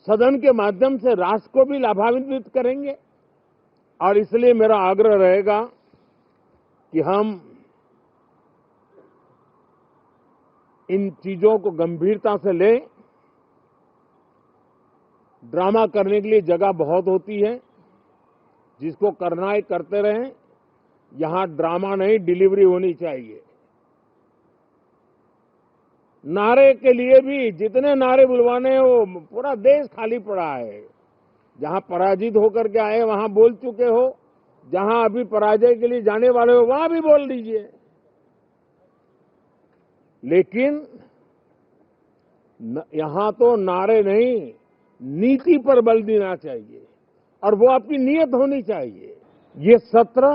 सदन के माध्यम से राष्ट्र को भी लाभान्वित करेंगे। और इसलिए मेरा आग्रह रहेगा कि हम इन चीजों को गंभीरता से लें। ड्रामा करने के लिए जगह बहुत होती है, जिसको करना है करते रहें। यहां ड्रामा नहीं, डिलीवरी होनी चाहिए। नारे के लिए भी जितने नारे बुलवाने हैं, वो पूरा देश खाली पड़ा है। जहां पराजित होकर के आए वहां बोल चुके हो, जहां अभी पराजय के लिए जाने वाले हो वहां भी बोल दीजिए। लेकिन यहां तो नारे नहीं, नीति पर बल देना चाहिए, और वो आपकी नीयत होनी चाहिए। ये सत्र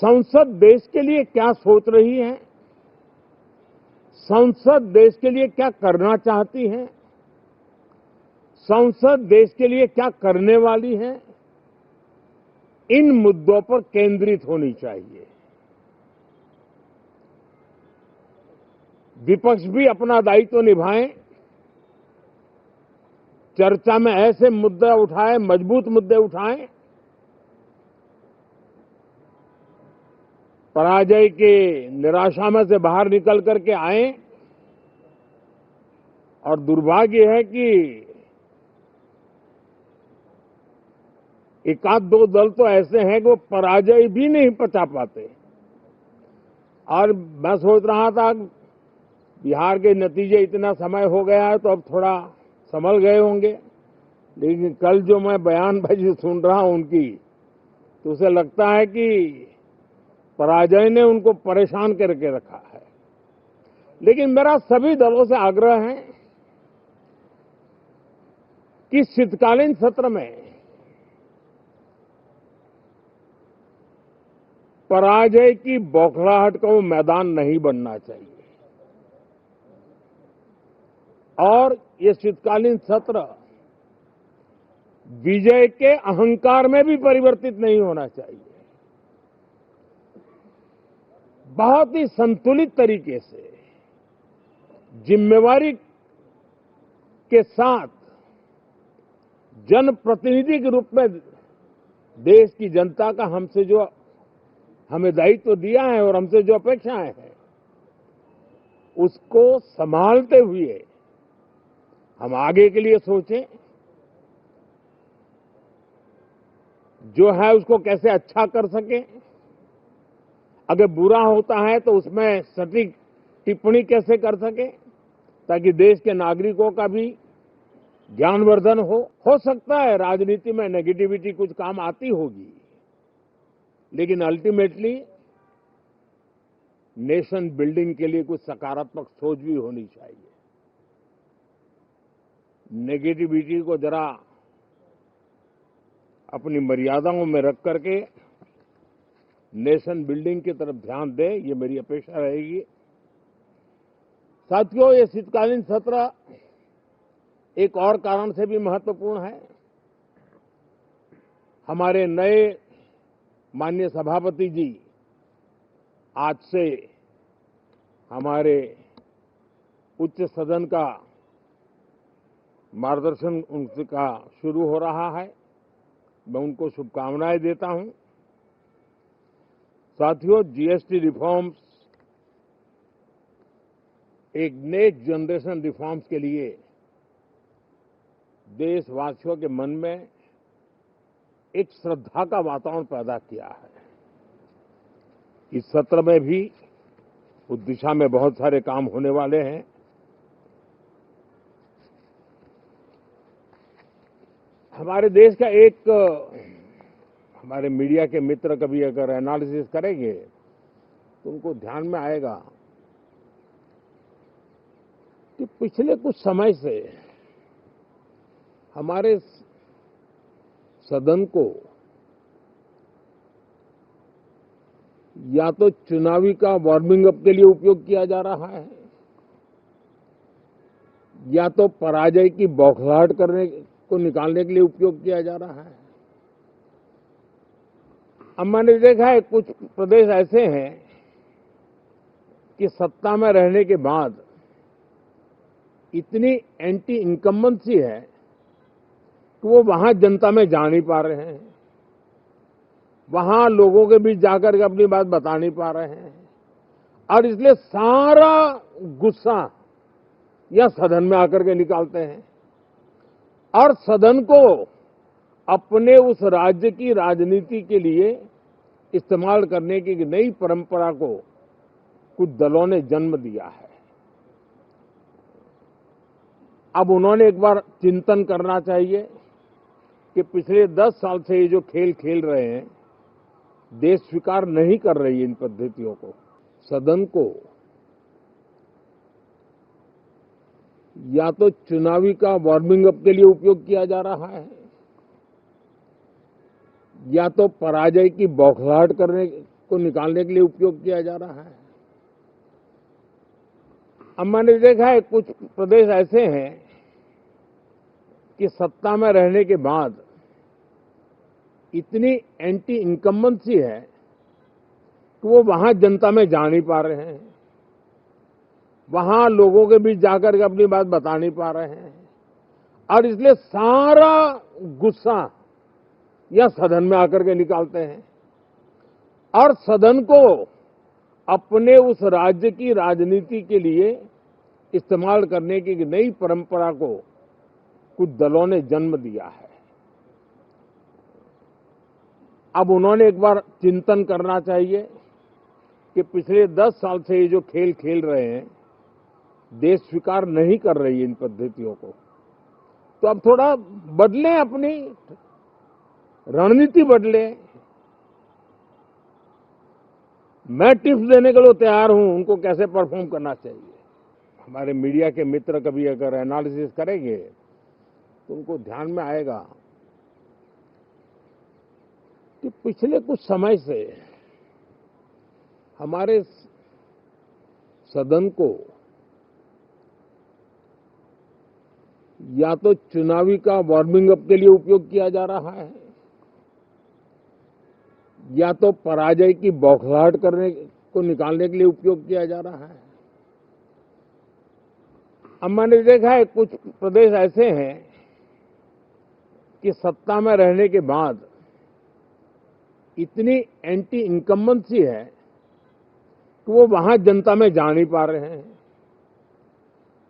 संसद देश के लिए क्या सोच रही है, संसद देश के लिए क्या करना चाहती है, संसद देश के लिए क्या करने वाली है, इन मुद्दों पर केंद्रित होनी चाहिए। विपक्ष भी अपना दायित्व निभाएं, चर्चा में ऐसे मुद्दे उठाएं, मजबूत मुद्दे उठाएं, पराजय के निराशा में से बाहर निकल करके आए। और दुर्भाग्य है कि एक आध दो दल तो ऐसे हैं कि वो पराजय भी नहीं पचा पाते। और मैं सोच रहा था बिहार के नतीजे इतना समय हो गया है तो अब थोड़ा संभल गए होंगे, लेकिन कल जो मैं बयानबाजी सुन रहा हूं उनकी, तो उसे लगता है कि पराजय ने उनको परेशान करके रखा है। लेकिन मेरा सभी दलों से आग्रह है कि शीतकालीन सत्र में पराजय की बौखलाहट का वो मैदान नहीं बनना चाहिए। और ये शीतकालीन सत्र विजय के अहंकार में भी परिवर्तित नहीं होना चाहिए। बहुत ही संतुलित तरीके से, जिम्मेवारी के साथ, जनप्रतिनिधि के रूप में देश की जनता का हमसे जो हमें दायित्व दिया है और हमसे जो अपेक्षाएं हैं, उसको संभालते हुए हम आगे के लिए सोचें। जो है उसको कैसे अच्छा कर सकें, अगर बुरा होता है तो उसमें सटीक टिप्पणी कैसे कर सकें, ताकि देश के नागरिकों का भी ज्ञानवर्धन हो सकता है राजनीति में नेगेटिविटी कुछ काम आती होगी, लेकिन अल्टीमेटली नेशन बिल्डिंग के लिए कुछ सकारात्मक सोच भी होनी चाहिए। नेगेटिविटी को जरा अपनी मर्यादाओं में रख करके नेशन बिल्डिंग की तरफ ध्यान दें, ये मेरी अपेक्षा रहेगी। साथियों, ये शीतकालीन सत्र एक और कारण से भी महत्वपूर्ण है। हमारे नए माननीय सभापति जी आज से हमारे उच्च सदन का मार्गदर्शन उनका शुरू हो रहा है। मैं उनको शुभकामनाएं देता हूं। साथियों, जीएसटी रिफॉर्म्स एक नेक्स्ट जनरेशन रिफॉर्म्स के लिए देशवासियों के मन में एक श्रद्धा का वातावरण पैदा किया है। इस सत्र में भी उस दिशा में बहुत सारे काम होने वाले हैं। हमारे देश का एक हमारे मीडिया के मित्र कभी अगर एनालिसिस करेंगे तो उनको ध्यान में आएगा कि पिछले कुछ समय से हमारे सदन को या तो चुनावी का वार्मिंग अप के लिए उपयोग किया जा रहा है, या तो पराजय की बौखलाहट करने को निकालने के लिए उपयोग किया जा रहा है। अब मैंने देखा है कुछ प्रदेश ऐसे हैं कि सत्ता में रहने के बाद इतनी एंटी इनकम्बेंसी है कि वो वहां जनता में जा नहीं पा रहे हैं, वहां लोगों के बीच जाकर के अपनी बात बता नहीं पा रहे हैं, और इसलिए सारा गुस्सा या सदन में आकर के निकालते हैं और सदन को अपने उस राज्य की राजनीति के लिए इस्तेमाल करने की एक नई परंपरा को कुछ दलों ने जन्म दिया है। अब उन्होंने एक बार चिंतन करना चाहिए कि पिछले 10 साल से ये जो खेल खेल रहे हैं, देश स्वीकार नहीं कर रही इन पद्धतियों को। सदन को या तो चुनावी का वार्मिंग अप के लिए उपयोग किया जा रहा है, या तो पराजय की बौखलाहट करने को निकालने के लिए उपयोग किया जा रहा है। अब मैंने देखा है कुछ प्रदेश ऐसे हैं कि सत्ता में रहने के बाद इतनी एंटी इनकम्बेंसी है कि वो वहां जनता में जा नहीं पा रहे हैं, वहां लोगों के बीच जाकर के अपनी बात बता नहीं पा रहे हैं, और इसलिए सारा गुस्सा या सदन में आकर के निकालते हैं और सदन को अपने उस राज्य की राजनीति के लिए इस्तेमाल करने की एक नई परंपरा को कुछ दलों ने जन्म दिया है। अब उन्होंने एक बार चिंतन करना चाहिए कि पिछले 10 साल से ये जो खेल खेल रहे हैं, देश स्वीकार नहीं कर रही इन पद्धतियों को, तो अब थोड़ा बदलें, अपनी रणनीति बदले। मैं टिप्स देने के लिए तैयार हूं उनको कैसे परफॉर्म करना चाहिए। हमारे मीडिया के मित्र कभी अगर एनालिसिस करेंगे तो उनको ध्यान में आएगा कि पिछले कुछ समय से हमारे सदन को या तो चुनावी का वार्मिंग अप के लिए उपयोग किया जा रहा है, या तो पराजय की बौखलाहट करने को निकालने के लिए उपयोग किया जा रहा है। अब मैंने देखा है कुछ प्रदेश ऐसे हैं कि सत्ता में रहने के बाद इतनी एंटी इनकम्बेंसी है कि वो वहां जनता में जा नहीं पा रहे हैं,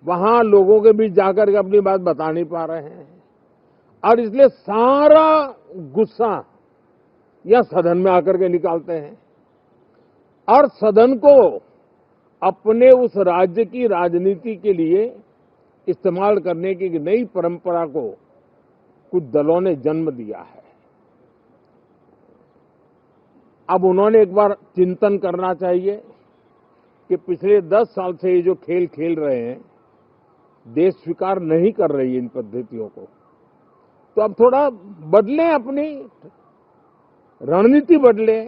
वहां लोगों के बीच जाकर के अपनी बात बता नहीं पा रहे हैं, और इसलिए सारा गुस्सा या सदन में आकर के निकालते हैं और सदन को अपने उस राज्य की राजनीति के लिए इस्तेमाल करने की एक नई परंपरा को कुछ दलों ने जन्म दिया है। अब उन्होंने एक बार चिंतन करना चाहिए कि पिछले 10 साल से ये जो खेल खेल रहे हैं, देश स्वीकार नहीं कर रही इन पद्धतियों को, तो अब थोड़ा बदलें, अपनी रणनीति बदले।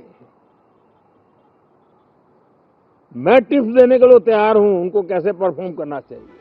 मैं टिप्स देने के लिए तैयार हूं उनको कैसे परफॉर्म करना चाहिए।